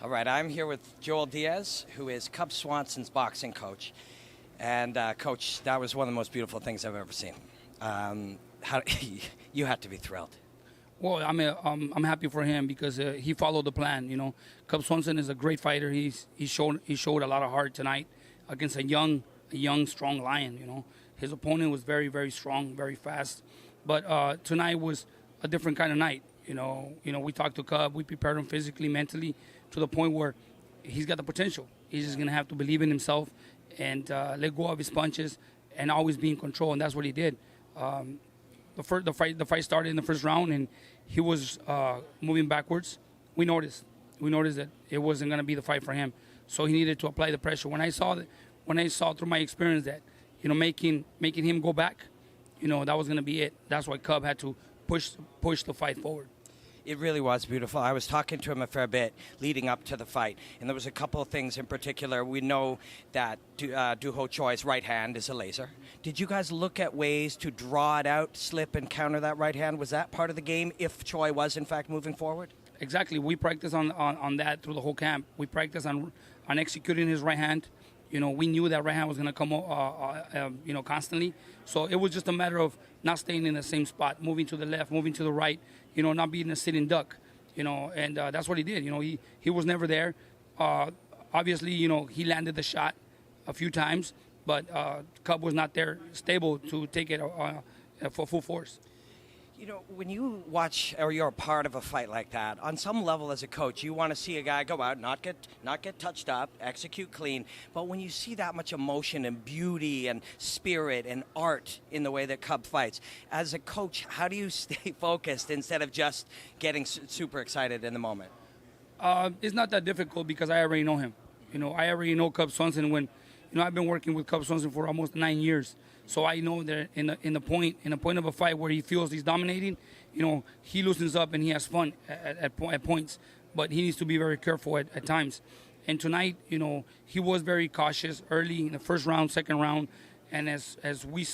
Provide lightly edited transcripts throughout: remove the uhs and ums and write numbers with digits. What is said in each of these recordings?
All right, I'm here with Joel Diaz, who is Cub Swanson's boxing coach. And, Coach, that was one of the most beautiful things I've ever seen. You had to be thrilled. Well, I'm happy for him because he followed the plan. You know, Cub Swanson is a great fighter. He showed a lot of heart tonight against a young, strong lion. You know, his opponent was very, very strong, very fast. But tonight was a different kind of night. You know, we talked to Cub. We prepared him physically, mentally, to the point where he's got the potential. He's just gonna have to believe in himself and let go of his punches and always be in control. And that's what he did. The fight started in the first round, and he was moving backwards. We noticed that it wasn't going to be the fight for him, so he needed to apply the pressure. When I saw through my experience that, making him go back, that was going to be it. That's why Cub had to push the fight forward. It really was beautiful. I was talking to him a fair bit leading up to the fight, and there was a couple of things in particular. We know that Dooho Choi's right hand is a laser. Did you guys look at ways to draw it out, slip, and counter that right hand? Was that part of the game if Choi was, in fact, moving forward? Exactly. We practiced on that through the whole camp. We practiced on executing his right hand. We knew that right hand was going to come, constantly. So it was just a matter of not staying in the same spot, moving to the left, moving to the right, not being a sitting duck, and that's what he did. He was never there. Obviously, he landed the shot a few times, but Cub was not there stable to take it for full force. When you watch or you're a part of a fight like that, on some level as a coach, you want to see a guy go out, not get touched up, execute clean. But when you see that much emotion and beauty and spirit and art in the way that Cub fights, as a coach, how do you stay focused instead of just getting super excited in the moment? It's not that difficult because I already know him. I already know Cub Swanson when, I've been working with Cub Swanson for almost 9 years. So I know that in the point of a fight where he feels he's dominating, he loosens up and he has fun at points. But he needs to be very careful at times. And tonight, he was very cautious early in the first round, second round. And as we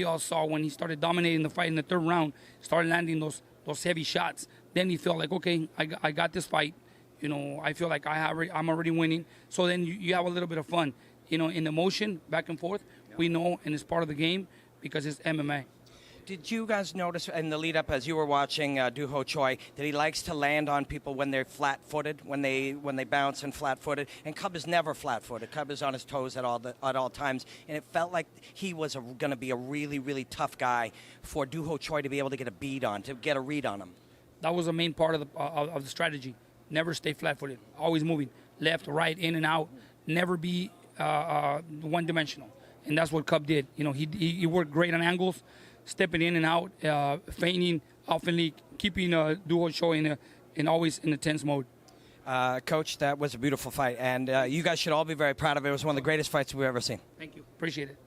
all saw when he started dominating the fight in the third round, started landing those heavy shots. Then he felt like, okay, I got this fight. I feel like I'm already winning. So then you have a little bit of fun. In the motion, back and forth, we know, and it's part of the game because it's MMA. Did you guys notice in the lead-up as you were watching Dooho Choi that he likes to land on people when they're flat-footed, when they bounce and flat-footed? And Cub is never flat-footed. Cub is on his toes at all times. And it felt like he was going to be a really, really tough guy for Dooho Choi to be able to get a beat on, to get a read on him. That was the main part of the strategy. Never stay flat-footed. Always moving. Left, right, in and out. Never be one-dimensional. And that's what Cub did. He worked great on angles, stepping in and out, feigning, oftenly keeping Dooho Choi in always in a tense mode. Coach, that was a beautiful fight, and you guys should all be very proud of it. It was one of the greatest fights we've ever seen. Thank you. Appreciate it.